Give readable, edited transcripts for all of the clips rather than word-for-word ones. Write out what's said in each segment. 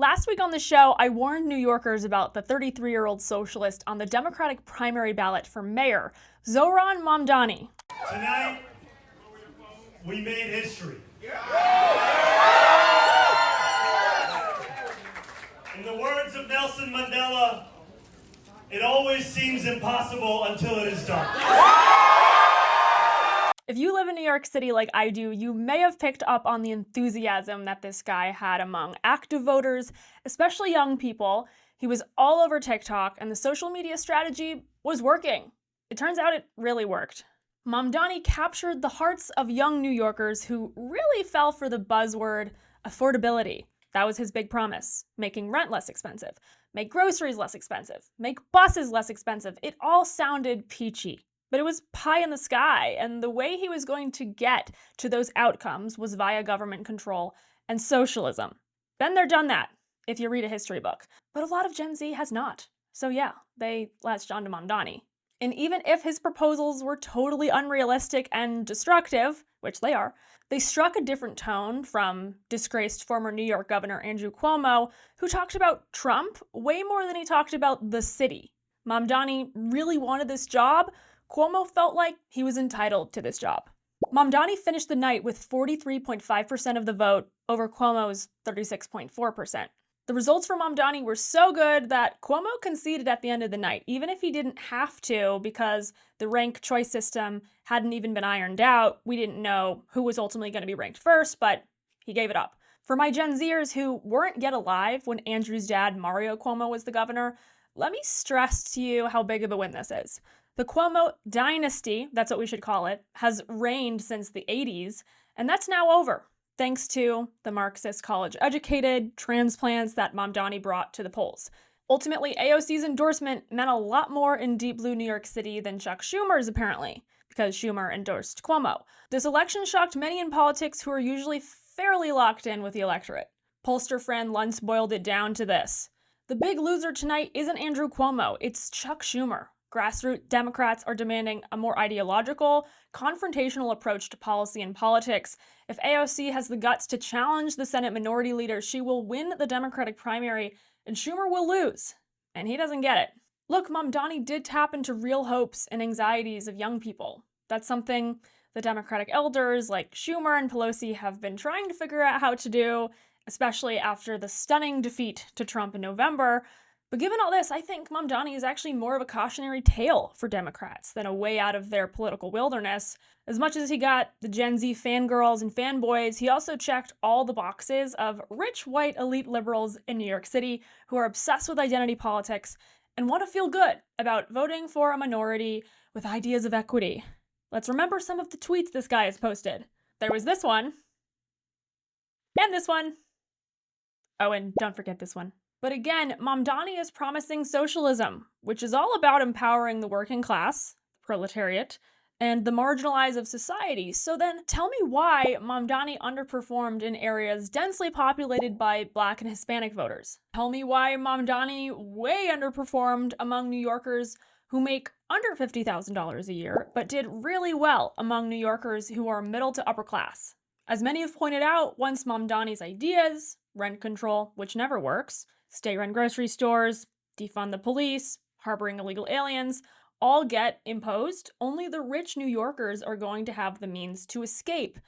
Last week on the show, I warned New Yorkers about the 33-year-old socialist on the Democratic primary ballot for mayor, Zohran Mamdani. Tonight, we made history. In the words of Nelson Mandela, it always seems impossible until it is done. If you live in New York City like I do, you may have picked up on the enthusiasm that this guy had among active voters, especially young people. He was all over TikTok, and the social media strategy was working. It turns out it really worked. Mamdani captured the hearts of young New Yorkers who really fell for the buzzword affordability. That was his big promise: making rent less expensive, make groceries less expensive, make buses less expensive. It all sounded peachy. But it was pie in the sky, and the way he was going to get to those outcomes was via government control and socialism. Been there, done that, if you read a history book. But a lot of Gen Z has not. So yeah, they latched on to Mamdani. And even if his proposals were totally unrealistic and destructive, which they are, they struck a different tone from disgraced former New York Governor Andrew Cuomo, who talked about Trump way more than he talked about the city. Mamdani really wanted this job. Cuomo felt like he was entitled to this job. Mamdani finished the night with 43.5% of the vote over Cuomo's 36.4%. The results for Mamdani were so good that Cuomo conceded at the end of the night, even if he didn't have to, because the rank choice system hadn't even been ironed out. We didn't know who was ultimately going to be ranked first, but he gave it up. For my Gen Zers who weren't yet alive when Andrew's dad, Mario Cuomo, was the governor, let me stress to you how big of a win this is. The Cuomo Dynasty, that's what we should call it, has reigned since the 80s, and that's now over, thanks to the Marxist college-educated transplants that Mamdani brought to the polls. Ultimately, AOC's endorsement meant a lot more in deep blue New York City than Chuck Schumer's, apparently, because Schumer endorsed Cuomo. This election shocked many in politics who are usually fairly locked in with the electorate. Pollster friend Luntz boiled it down to this: the big loser tonight isn't Andrew Cuomo, it's Chuck Schumer. Grassroots Democrats are demanding a more ideological, confrontational approach to policy and politics. If AOC has the guts to challenge the Senate minority leader, she will win the Democratic primary, and Schumer will lose. And he doesn't get it. Look, Mamdani did tap into real hopes and anxieties of young people. That's something the Democratic elders like Schumer and Pelosi have been trying to figure out how to do, especially after the stunning defeat to Trump in November. But given all this, I think Mamdani is actually more of a cautionary tale for Democrats than a way out of their political wilderness. As much as he got the Gen Z fangirls and fanboys, he also checked all the boxes of rich white elite liberals in New York City who are obsessed with identity politics and want to feel good about voting for a minority with ideas of equity. Let's remember some of the tweets this guy has posted. There was this one. And this one. Oh, and don't forget this one. But again, Mamdani is promising socialism, which is all about empowering the working class, the proletariat, and the marginalized of society. So then tell me why Mamdani underperformed in areas densely populated by Black and Hispanic voters. Tell me why Mamdani way underperformed among New Yorkers who make under $50,000 a year, but did really well among New Yorkers who are middle to upper class. As many have pointed out, once Mamdani's ideas, rent control, which never works, state-run grocery stores, defund the police, harboring illegal aliens, all get imposed, only the rich New Yorkers are going to have the means to escape.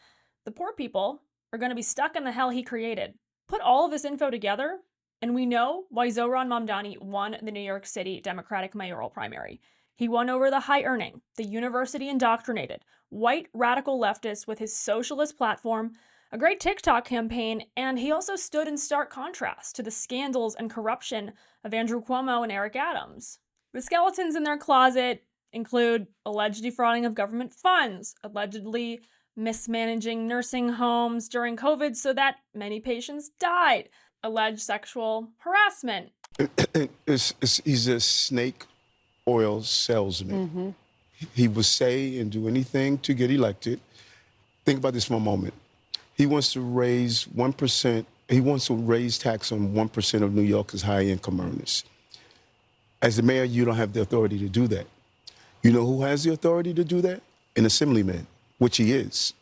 The poor people are going to be stuck in the hell he created. Put all of this info together, and we know why Zohran Mamdani won the New York City Democratic mayoral primary. He won over the high-earning, the university-indoctrinated, white radical leftists with his socialist platform, a great TikTok campaign, and he also stood in stark contrast to the scandals and corruption of Andrew Cuomo and Eric Adams. The skeletons in their closet include alleged defrauding of government funds, allegedly mismanaging nursing homes during COVID so that many patients died, alleged sexual harassment. He's a snake oil salesman. Mm-hmm. He will say and do anything to get elected. Think about this for a moment. He wants to raise 1%. He wants to raise tax on 1% of New Yorkers' high-income earners. As the mayor, you don't have the authority to do that. You know who has the authority to do that? An assemblyman, which he is.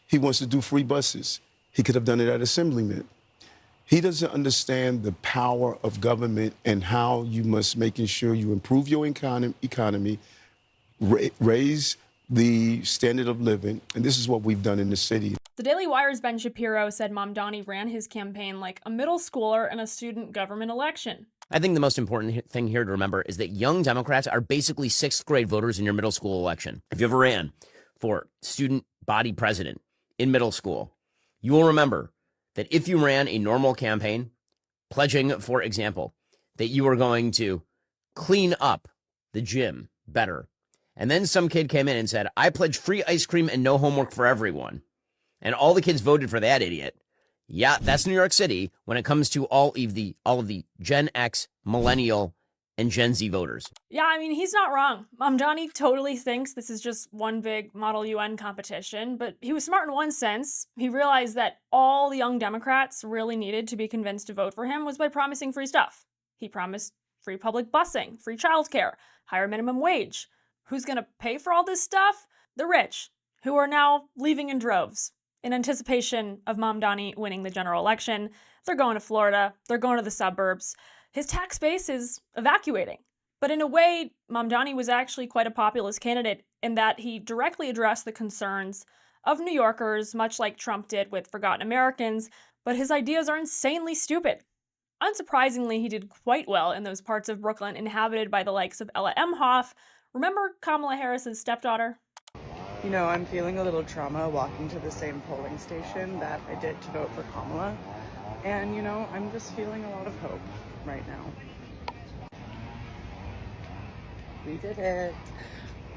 He wants to do free buses. He could have done it at assemblyman. He doesn't understand the power of government and how you must making sure you improve your economy, raise the standard of living, and this is what we've done in the city. The Daily Wire's Ben Shapiro said Mamdani ran his campaign like a middle schooler in a student government election. I think the most important thing here to remember is that young Democrats are basically sixth grade voters in your middle school election. If you ever ran for student body president in middle school, you will remember that if you ran a normal campaign, pledging, for example, that you were going to clean up the gym better, and then some kid came in and said, I pledge free ice cream and no homework for everyone, and all the kids voted for that idiot. Yeah, that's New York City when it comes to all of the Gen X, Millennial, and Gen Z voters. Yeah, I mean, he's not wrong. Mamdani totally thinks this is just one big Model UN competition, but he was smart in one sense. He realized that all the young Democrats really needed to be convinced to vote for him was by promising free stuff. He promised free public busing, free childcare, higher minimum wage. Who's going to pay for all this stuff? The rich, who are now leaving in droves in anticipation of Mamdani winning the general election. They're going to Florida. They're going to the suburbs. His tax base is evacuating. But in a way, Mamdani was actually quite a populist candidate in that he directly addressed the concerns of New Yorkers, much like Trump did with Forgotten Americans, but his ideas are insanely stupid. Unsurprisingly, he did quite well in those parts of Brooklyn inhabited by the likes of Ella Emhoff. Remember Kamala Harris's stepdaughter? You know, I'm feeling a little trauma walking to the same polling station that I did to vote for Kamala. And, you know, I'm just feeling a lot of hope right now. We did it.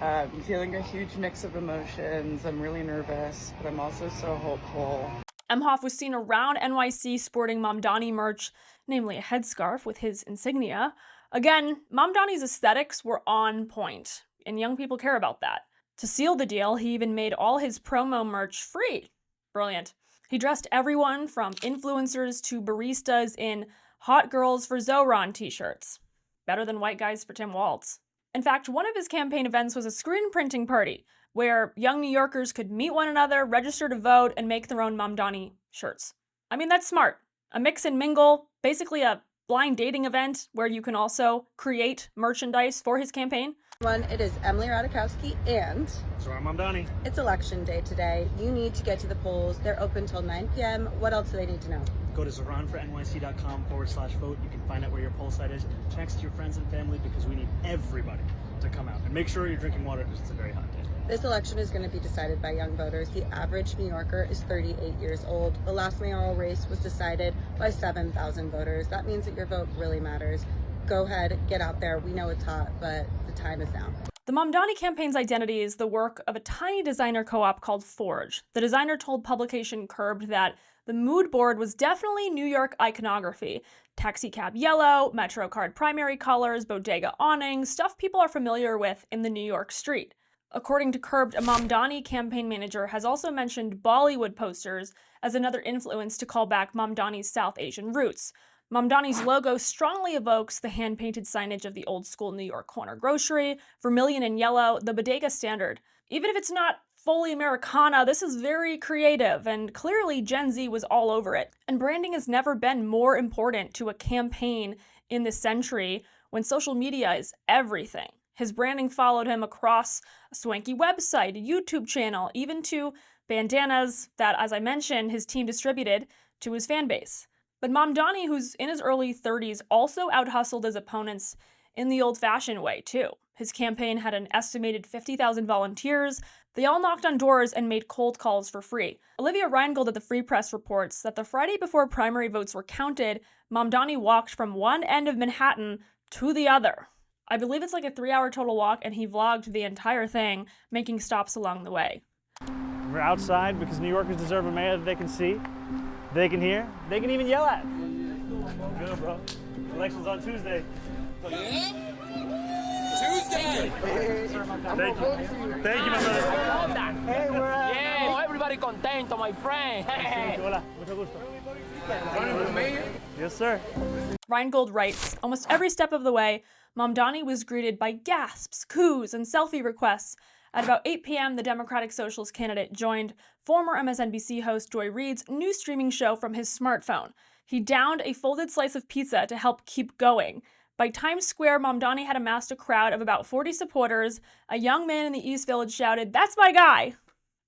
I'm feeling a huge mix of emotions. I'm really nervous, but I'm also so hopeful. Emhoff was seen around NYC sporting Mamdani merch, namely a headscarf with his insignia. Again, Mamdani's aesthetics were on point, and young people care about that. To seal the deal, he even made all his promo merch free. Brilliant. He dressed everyone from influencers to baristas in Hot Girls for Zohran t-shirts. Better than White Guys for Tim Walz. In fact, one of his campaign events was a screen printing party where young New Yorkers could meet one another, register to vote, and make their own Mamdani shirts. I mean, that's smart. A mix and mingle, basically a blind dating event where you can also create merchandise for his campaign. It is Emily Radikowski and Zohran Mamdani. it's election day today. You need to get to the polls. They're open till 9 p.m. What else do they need to know? Go to zohranfornyc.com/vote. You can find out where your poll site is. Text your friends and family because we need everybody to come out. And make sure you're drinking water because it's a very hot day. This election is going to be decided by young voters. The average New Yorker is 38 years old. The last mayoral race was decided by 7,000 voters. That means that your vote really matters. Go ahead, get out there. We know it's hot, but the time is now. The Mamdani campaign's identity is the work of a tiny designer co-op called Forge. The designer told publication Curbed that the mood board was definitely New York iconography. Taxicab yellow, MetroCard primary colors, bodega awnings, stuff people are familiar with in the New York street. According to Curbed, a Mamdani campaign manager has also mentioned Bollywood posters as another influence to call back Mamdani's South Asian roots. Mamdani's logo strongly evokes the hand-painted signage of the old-school New York corner grocery, vermilion and yellow, the bodega standard. Even if it's not fully Americana, this is very creative, and clearly Gen Z was all over it. And branding has never been more important to a campaign in this century when social media is everything. His branding followed him across a swanky website, a YouTube channel, even to bandanas that, as I mentioned, his team distributed to his fan base. But Mamdani, who's in his early 30s, also out-hustled his opponents in the old-fashioned way, too. His campaign had an estimated 50,000 volunteers. They all knocked on doors and made cold calls for free. Olivia Reingold at the Free Press reports that the Friday before primary votes were counted, Mamdani walked from one end of Manhattan to the other. I believe it's like a 3-hour total walk, and he vlogged the entire thing, making stops along the way. We're outside because New Yorkers deserve a mayor that they can see, they can hear, they can even yell at. Good, bro. Election's on Tuesday. Tuesday! Thank you. Thank you, my brother. Hey, we're yeah, everybody contento, my friend. Hola, mucho gusto. Yes, sir. Reingold writes, almost every step of the way, Mamdani was greeted by gasps, coos, and selfie requests. At about 8 p.m., the Democratic Socialist candidate joined former MSNBC host Joy Reid's new streaming show from his smartphone. He downed a folded slice of pizza to help keep going. By Times Square, Mamdani had amassed a crowd of about 40 supporters. A young man in the East Village shouted, "That's my guy!"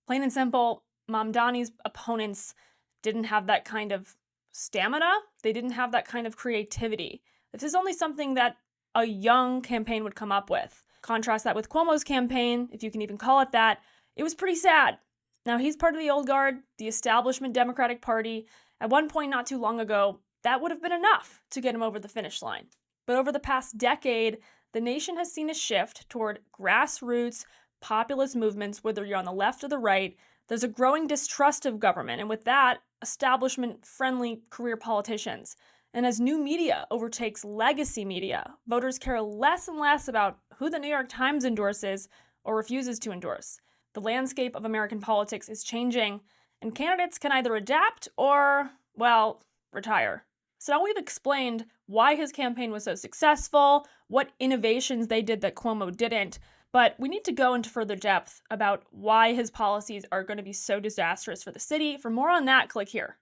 Plain and simple, Mamdani's opponents didn't have that kind of stamina. They didn't have that kind of creativity. This is only something that a young campaign would come up with. Contrast that with Cuomo's campaign, if you can even call it that. It was pretty sad. Now, he's part of the old guard, the establishment Democratic Party. At one point not too long ago, that would have been enough to get him over the finish line. But over the past decade, the nation has seen a shift toward grassroots, populist movements, whether you're on the left or the right. There's a growing distrust of government, and with that, establishment-friendly career politicians. And as new media overtakes legacy media, voters care less and less about who the New York Times endorses or refuses to endorse. The landscape of American politics is changing, and candidates can either adapt or, well, retire. So now we've explained why his campaign was so successful, what innovations they did that Cuomo didn't, but we need to go into further depth about why his policies are going to be so disastrous for the city. For more on that, click here.